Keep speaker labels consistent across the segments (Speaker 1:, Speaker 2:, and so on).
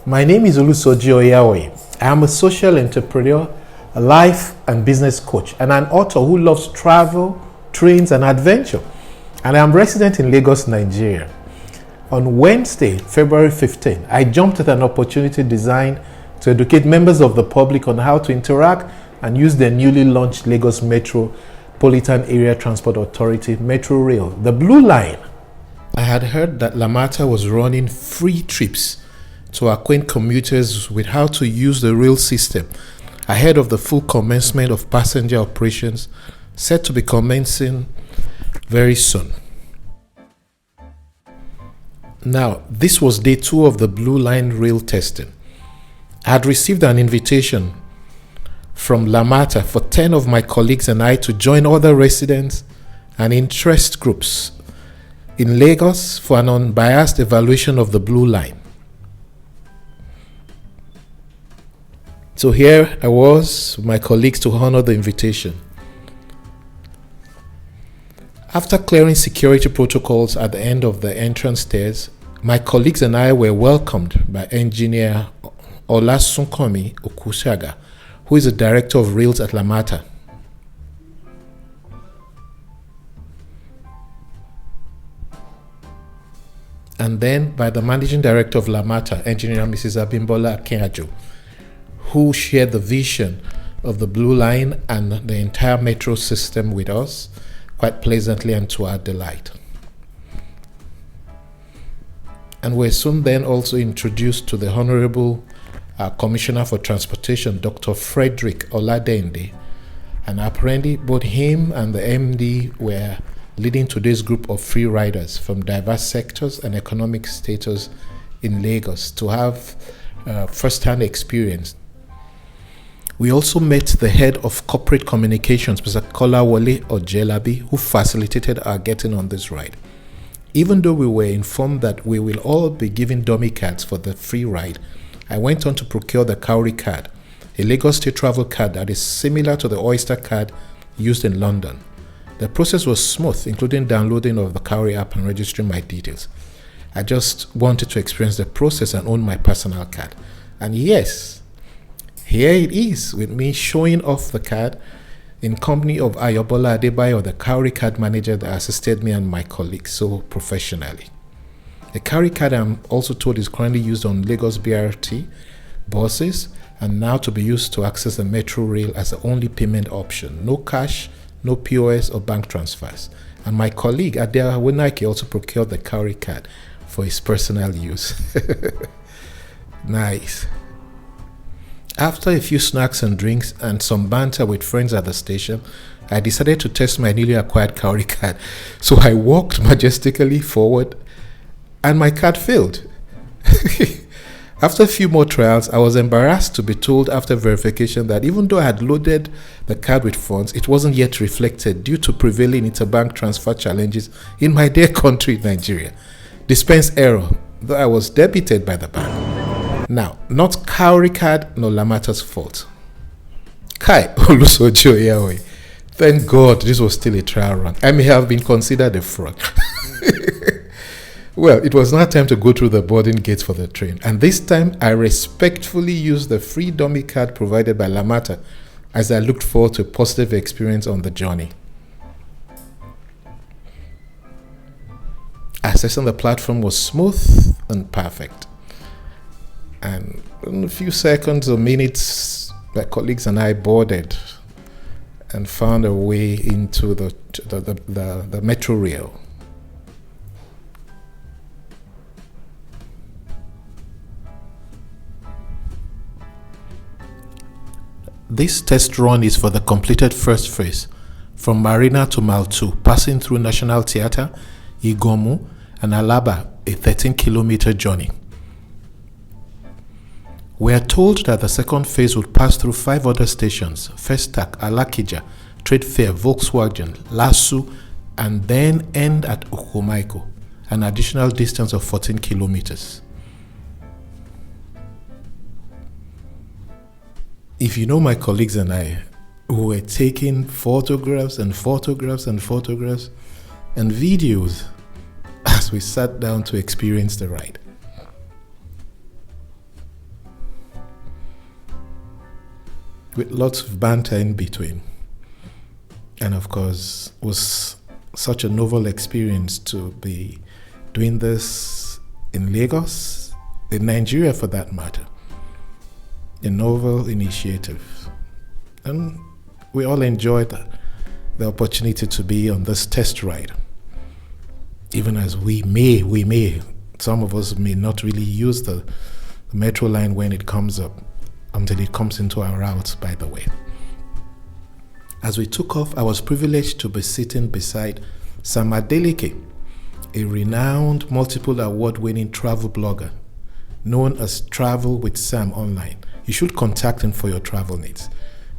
Speaker 1: My name is Olusoji Oyawe. I am a social entrepreneur, a life and business coach, and an author who loves travel, trains, and adventure. And I am resident in Lagos, Nigeria. On Wednesday, February 15, I jumped at an opportunity designed to educate members of the public on how to interact and use the newly launched Lagos Metropolitan Area Transport Authority Metro Rail, the Blue Line. I had heard that Lamata was running free trips to acquaint commuters with how to use the rail system ahead of the full commencement of passenger operations set to be commencing very soon. Now, this was day 2 of the Blue Line rail testing. I had received an invitation from Lamata for 10 of my colleagues and I to join other residents and interest groups in Lagos for an unbiased evaluation of the Blue Line. So here I was with my colleagues to honor the invitation. After clearing security protocols at the end of the entrance stairs, my colleagues and I were welcomed by engineer Olasunkanmi Okusaga, who is the director of rails at Lamata. And then by the managing director of Lamata, engineer Mrs. Abimbola Akinaju, who shared the vision of the Blue Line and the entire metro system with us quite pleasantly and to our delight. And we're soon then also introduced to the Honorable Commissioner for Transportation, Dr. Frederick Oladende, and apparently both him and the MD were leading today's group of free riders from diverse sectors and economic status in Lagos to have first-hand experience. We also met the head of corporate communications, Mr. Kolawole Ojelabi, who facilitated our getting on this ride. Even though we were informed that we will all be given dummy cards for the free ride, I went on to procure the Cowrie card, a Lagos State travel card that is similar to the Oyster card used in London. The process was smooth, including downloading of the Cowrie app and registering my details. I just wanted to experience the process and own my personal card. And yes, here it is with me showing off the card in company of Ayobola Adebayo, the Cowrie card manager that assisted me and my colleagues so professionally. The Cowrie card, I'm also told, is currently used on Lagos BRT buses and now to be used to access the metro rail as the only payment option. No cash, no POS or bank transfers. And my colleague Adela Wenake also procured the Cowrie card for his personal use. Nice. After a few snacks and drinks and some banter with friends at the station, I decided to test my newly acquired Cowrie card. So I walked majestically forward and my card failed. After a few more trials, I was embarrassed to be told after verification that even though I had loaded the card with funds, it wasn't yet reflected due to prevailing interbank transfer challenges in my dear country, Nigeria. Dispense error, though I was debited by the bank. Now, not Cowrie card nor Lamata's fault. Kai Olusoji Oyawe. Thank God this was still a trial run. I may have been considered a fraud. Well, it was now time to go through the boarding gates for the train. And this time, I respectfully used the free dummy card provided by Lamata as I looked forward to a positive experience on the journey. Accessing the platform was smooth and perfect. And in a few seconds or minutes, my colleagues and I boarded and found a way into the metro rail. This test run is for the completed first phase, from Marina to Mile 2, passing through National Theatre, Igomu, and Alaba, a 13-kilometer journey. We are told that the second phase would pass through 5 other stations: Festac, Alakija, Trade Fair, Volkswagen, Lasu, and then end at Okomaiko, an additional distance of 14 kilometers. If you know my colleagues and I, who were taking photographs and videos as we sat down to experience the ride. with lots of banter in between. And of course, it was such a novel experience to be doing this in Lagos, in Nigeria for that matter. A novel initiative. And we all enjoyed the opportunity to be on this test ride. Even as we may, some of us may not really use the metro line when it comes up, until it comes into our route, by the way. As we took off, I was privileged to be sitting beside Sam Adeleke, a renowned multiple award-winning travel blogger known as Travel with Sam online. You should contact him for your travel needs.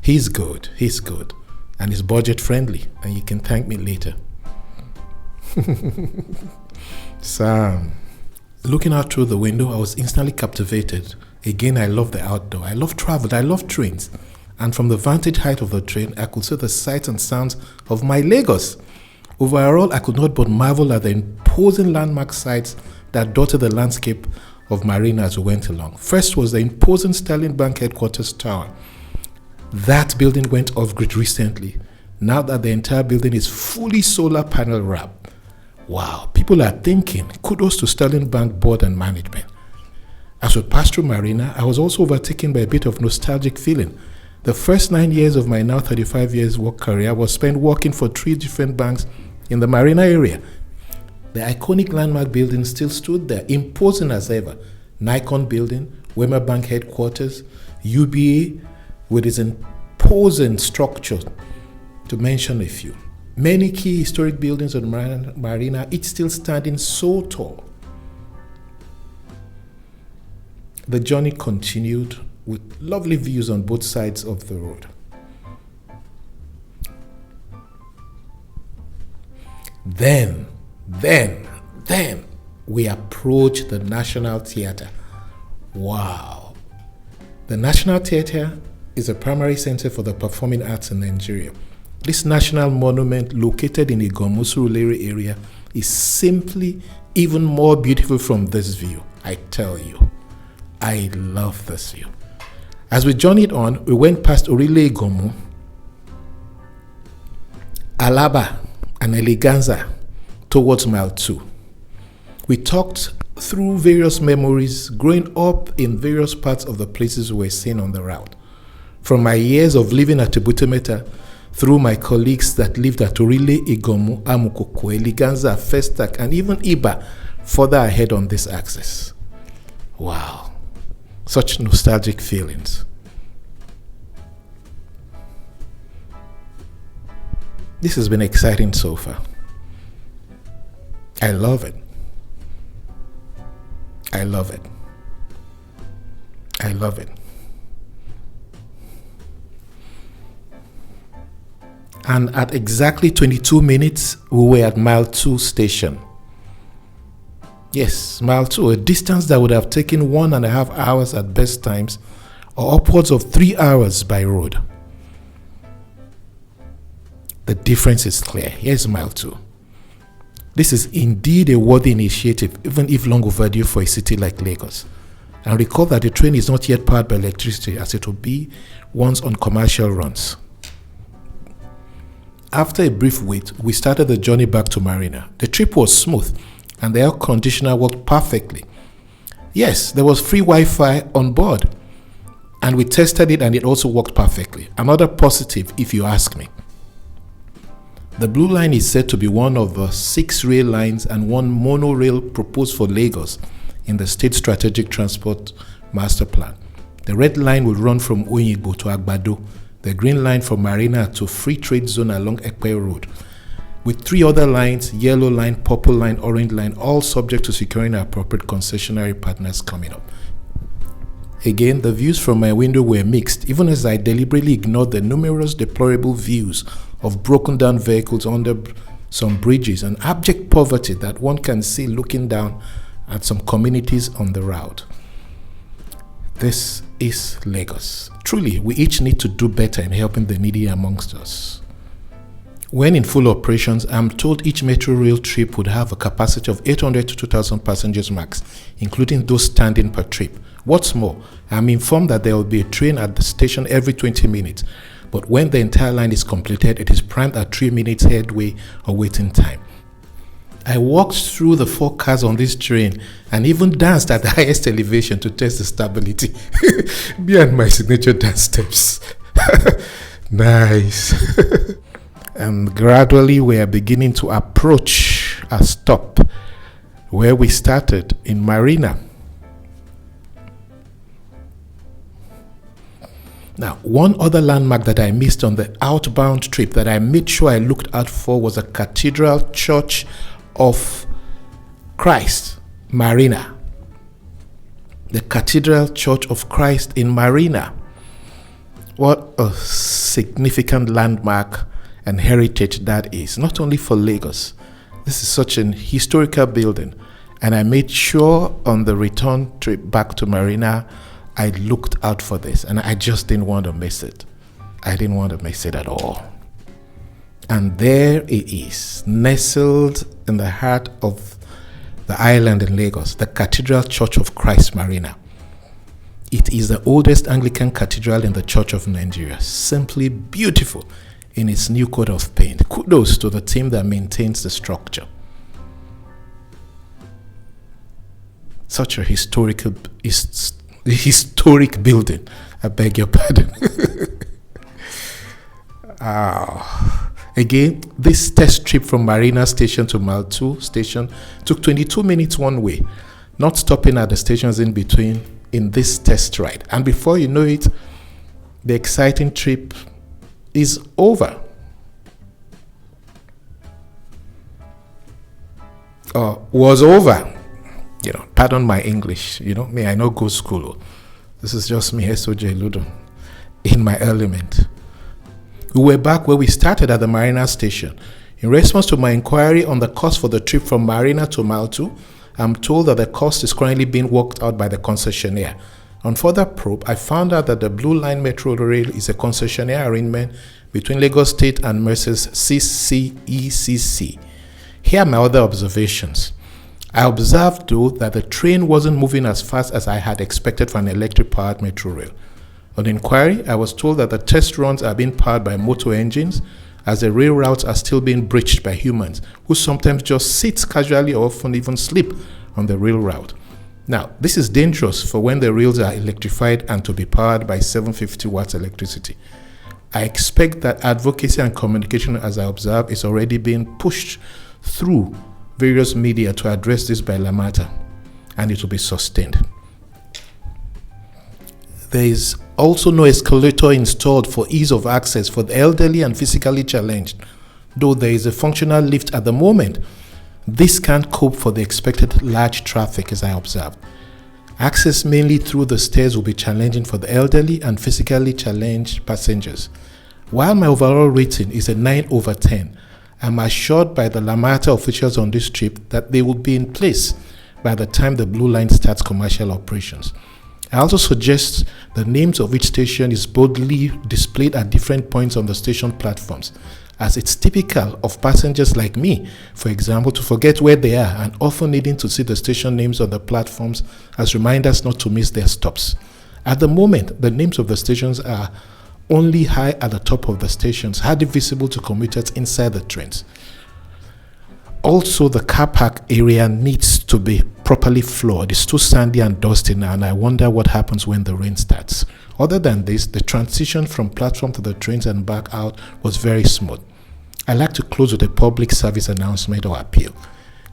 Speaker 1: He's good, and he's budget friendly, and you can thank me later. Sam. Looking out through the window, I was instantly captivated. Again, I love the outdoor. I love travel. I love trains. And from the vantage height of the train, I could see the sights and sounds of my Lagos. Overall, I could not but marvel at the imposing landmark sites that dotted the landscape of Marina as we went along. First was the imposing Sterling Bank headquarters tower. That building went off-grid recently, now that the entire building is fully solar panel wrapped. Wow, people are thinking. Kudos to Sterling Bank board and management. As we passed through Marina, I was also overtaken by a bit of nostalgic feeling. The first 9 years of my now 35 years work career was spent working for 3 different banks in the Marina area. The iconic landmark building still stood there, imposing as ever. Nikon building, Wema Bank headquarters, UBA with its imposing structure, to mention a few. Many key historic buildings on Marina, each still standing so tall. The journey continued with lovely views on both sides of the road. Then we approached the National Theatre. Wow. The National Theatre is a primary center for the performing arts in Nigeria. This national monument, located in Igomu Surulere area, is simply even more beautiful from this view. I tell you, I love this view. As we journeyed on, we went past Orile Igomu, Alaba, and Eleganza towards Mile 2. We talked through various memories growing up in various parts of the places we were seeing on the route. From my years of living at Ebutemeta, through my colleagues that lived at Orile, Igomu, Amukoko, Eleganza, Festac, and even Iba, further ahead on this axis. Wow, such nostalgic feelings. This has been exciting so far. I love it. I love it. I love it. And at exactly 22 minutes, we were at Mile 2 station. Yes, Mile 2, a distance that would have taken 1.5 hours at best times, or upwards of 3 hours by road. The difference is clear. Here's Mile 2. This is indeed a worthy initiative, even if long overdue for a city like Lagos. And recall that the train is not yet powered by electricity, as it will be once on commercial runs. After a brief wait, we started the journey back to Marina. The trip was smooth, and the air conditioner worked perfectly. Yes, there was free Wi-Fi on board, and we tested it, and it also worked perfectly. Another positive, if you ask me. The Blue Line is said to be one of the 6 rail lines and 1 monorail proposed for Lagos in the State Strategic Transport Master Plan. The Red Line will run from Oyigbo to Agbado, the Green Line from Marina to Free Trade Zone along Ekpe Road, with 3 other lines, Yellow Line, Purple Line, Orange Line, all subject to securing appropriate concessionary partners coming up. Again, the views from my window were mixed, even as I deliberately ignored the numerous deplorable views of broken down vehicles under some bridges and abject poverty that one can see looking down at some communities on the route. This is Lagos. Truly, we each need to do better in helping the needy amongst us. When in full operations, I'm told each metro rail trip would have a capacity of 800 to 2,000 passengers max, including those standing per trip. What's more, I'm informed that there will be a train at the station every 20 minutes, but when the entire line is completed, it is primed at 3 minutes headway or waiting time. I walked through the 4 cars on this train and even danced at the highest elevation to test the stability. Me and my signature dance steps. Nice. And gradually we are beginning to approach a stop where we started in Marina. Now, one other landmark that I missed on the outbound trip that I made sure I looked out for was a Cathedral Church of Christ, Marina. The Cathedral Church of Christ in Marina. What a significant landmark and heritage that is, not only for Lagos. This is such an historical building, and I made sure on the return trip back to Marina I looked out for this, and I just didn't want to miss it. I didn't want to miss it at all. And there it is, nestled in the heart of the island in Lagos, the Cathedral Church of Christ, Marina. It is the oldest Anglican cathedral in the Church of Nigeria. Simply beautiful in its new coat of paint. Kudos to the team that maintains the structure. Such a historic building. I beg your pardon. Again, this test trip from Marina Station to Mile 2 Station took 22 minutes one way, not stopping at the stations in between in this test ride. And before you know it, the exciting trip is over. Was over. Pardon my English. Me, I know go school. This is just me, SOJ Ludo, in my element. We were back where we started at the Marina Station. In response to my inquiry on the cost for the trip from Marina to Mile 2, I'm told that the cost is currently being worked out by the concessionaire. On further probe, I found out that the Blue Line Metro Rail is a concessionaire arrangement between Lagos State and Mercer's CCECC. Here are my other observations. I observed, though, that the train wasn't moving as fast as I had expected for an electric-powered metro rail. On inquiry, I was told that the test runs are being powered by motor engines, as the rail routes are still being breached by humans, who sometimes just sit casually or often even sleep on the rail route. Now, this is dangerous for when the rails are electrified and to be powered by 750 watts electricity. I expect that advocacy and communication, as I observe, is already being pushed through various media to address this by Lamata, and it will be sustained. There is also no escalator installed for ease of access for the elderly and physically challenged, though there is a functional lift at the moment. This can't cope for the expected large traffic, as I observed. Access mainly through the stairs will be challenging for the elderly and physically challenged passengers. While my overall rating is a 9/10, I'm assured by the Lamata officials on this trip that they will be in place by the time the Blue Line starts commercial operations. I also suggest the names of each station is boldly displayed at different points on the station platforms, as it's typical of passengers like me, for example, to forget where they are and often needing to see the station names on the platforms as reminders not to miss their stops. At the moment, the names of the stations are only high at the top of the stations, hardly visible to commuters inside the trains. Also, the car park area needs to be properly floored. It's too sandy and dusty now, and I wonder what happens when the rain starts. Other than this, the transition from platform to the trains and back out was very smooth. I like to close with a public service announcement or appeal.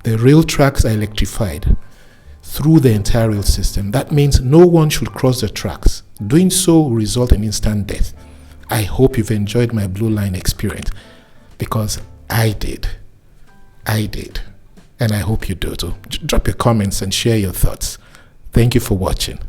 Speaker 1: The rail tracks are electrified through the entire rail system. That means no one should cross the tracks. Doing so will result in instant death. I hope you've enjoyed my Blue Line experience, because I did. And I hope you do too. Drop your comments and share your thoughts. Thank you for watching.